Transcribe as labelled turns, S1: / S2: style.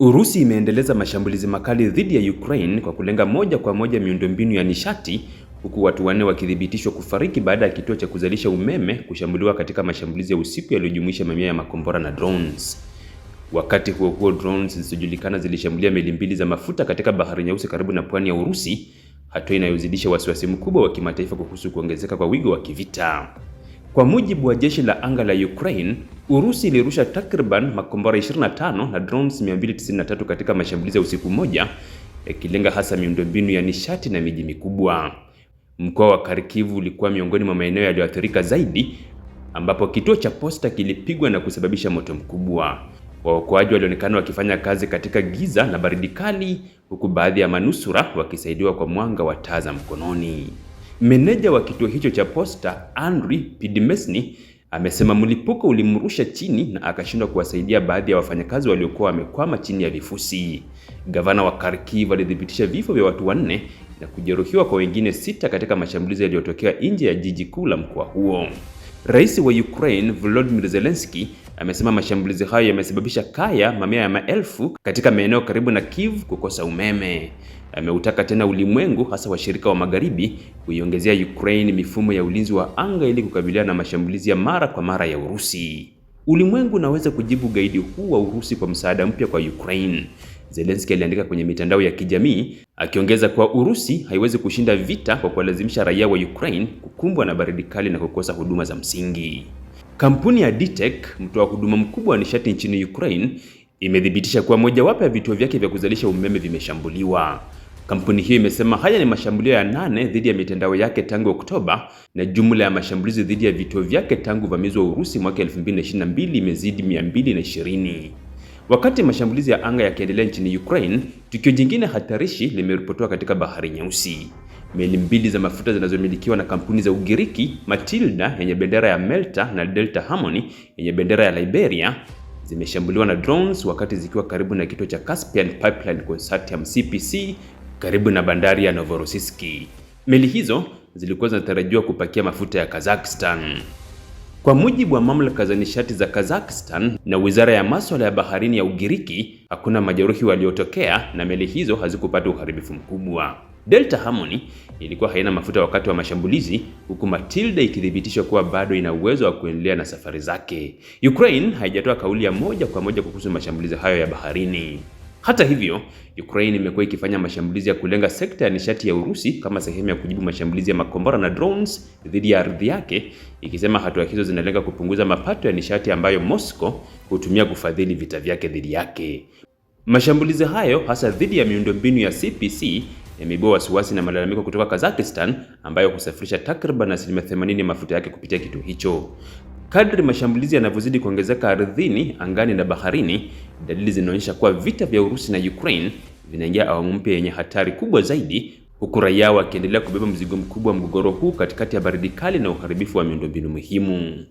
S1: Urusi imeendeleza mashambulizi makali dhidi ya Ukraine kwa kulenga moja kwa moja miundombinu ya nishati, huku watu wanne wakithibitishwa kufariki baada ya kituo cha kuzalisha umeme kushambuliwa katika mashambulizi ya usiku yaliyojumuisha mamia ya makombora na drones. Wakati huo huo, drones zisizojulikana zilishambulia meli mbili za mafuta katika Bahari Nyeusi karibu na pwani ya Urusi, hatua inayozidisha wasiwasi mkubwa wa kimataifa kuhusu kuongezeka kwa wigo wa kivita. Kwa mujibu wa jeshi la anga la Ukraine, Urusi ilirusha takriban makombora 25 na drones 293 katika mashambulizi ya usiku mmoja, yakilenga hasa miundombinu ya nishati na miji mikubwa. Mkoa wa Kharkiv ulikuwa miongoni mwa maeneo yaliyoathirika zaidi, ambapo kituo cha posta kilipigwa na kusababisha moto mkubwa. Waokoaji walionekana wakifanya kazi katika giza na baridi kali, huku baadhi ya manusura wakisaidiwa kwa mwanga wa taa za mkononi. Meneja wa kituo hicho cha posta, Andriy Podmesny, amesema mlipuko ulimrusha chini na akashindwa kuwasaidia baadhi ya wafanyakazi waliokuwa wamekwama chini ya vifusi. Gavana wa Kharkiv alithibitisha vifo vya watu 4 na kujeruhiwa kwa wengine 6 katika mashambulizi yaliyotokea nje ya jiji kuu la mkoa huo. Rais wa Ukraine, Volodymyr Zelensky, amesema mashambulizi hayo yamesababisha kaya mamia ya maelfu katika maeneo karibu na Kyiv kukosa umeme. Ameutaka tena ulimwengu, hasa washirika wa magharibi, kuiongezea Ukraine mifumo ya ulinzi wa anga ili kukabiliana na mashambulizi ya mara kwa mara ya Urusi. Ulimwengu unaweza kujibu ugaidi huu wa Urusi kwa msaada mpya kwa Ukraine, Zelensky aliandika kwenye mitandao ya kijamii, akiongeza kuwa Urusi haiwezi kushinda vita kwa kuwalazimisha raia wa Ukraine kukumbwa na baridi kali na kukosa huduma za msingi. Kampuni ya DTEK, mtoa huduma mkubwa wa nishati nchini Ukraine, imethibitisha kuwa mojawapo ya vituo vyake vya kuzalisha umeme vimeshambuliwa. Kampuni hiyo imesema haya ni mashambulio ya 8 dhidi ya mitandao yake tangu Oktoba, na jumla ya mashambulizi dhidi ya vituo vyake tangu uvamizi wa Urusi mwaka 2022 imezidi 220. Wakati mashambulizi ya anga yakiendelea nchini Ukraine, tukio jingine hatarishi limeripotiwa katika Bahari Nyeusi. Meli mbili za mafuta zinazomilikiwa na kampuni za Ugiriki, Matilda yenye bendera ya Malta na Delta Harmony yenye bendera ya Liberia, zimeshambuliwa na drones wakati zikiwa karibu na kituo cha Caspian Pipeline Consortium CPC karibu na bandari ya Novorossiysk. Meli hizo zilikuwa zinatarajiwa kupakia mafuta ya Kazakhstan. Kwa mujibu wa mamlaka za nishati za Kazakhstan na Wizara ya Masuala ya Baharini ya Ugiriki, hakuna majeruhi waliotokea na meli hizo hazikupata uharibifu mkubwa. Delta Harmony ilikuwa haina mafuta wakati wa mashambulizi, huku Matilda ikithibitishwa kuwa bado ina uwezo wa kuendelea na safari zake. Ukraine haijatoa kauli ya moja kwa moja kuhusu mashambulizi hayo ya baharini. Hata hivyo, Ukraine imekuwa ikifanya mashambulizi ya kulenga sekta ya nishati ya Urusi kama sehemu ya kujibu mashambulizi ya makombora na drones dhidi ya ardhi yake, ikisema hatua hizo zinalenga kupunguza mapato ya nishati ambayo Moscow hutumia kufadhili vita vyake dhidi yake. Mashambulizi hayo, hasa dhidi ya miundombinu ya CPC, yameibua wasiwasi na malalamiko kutoka Kazakhstan, ambayo husafirisha takriban 80% ya mafuta yake kupitia kituo hicho. Kadri mashambulizi yanavyozidi kuongezeka ardhini, angani na baharini, dalili zinaonyesha kuwa vita vya Urusi na Ukraine vinaingia awamu mpya yenye hatari kubwa zaidi, huku raia wakiendelea kubeba mzigo mkubwa wa mgogoro huu katikati ya baridi kali na uharibifu wa miundombinu muhimu.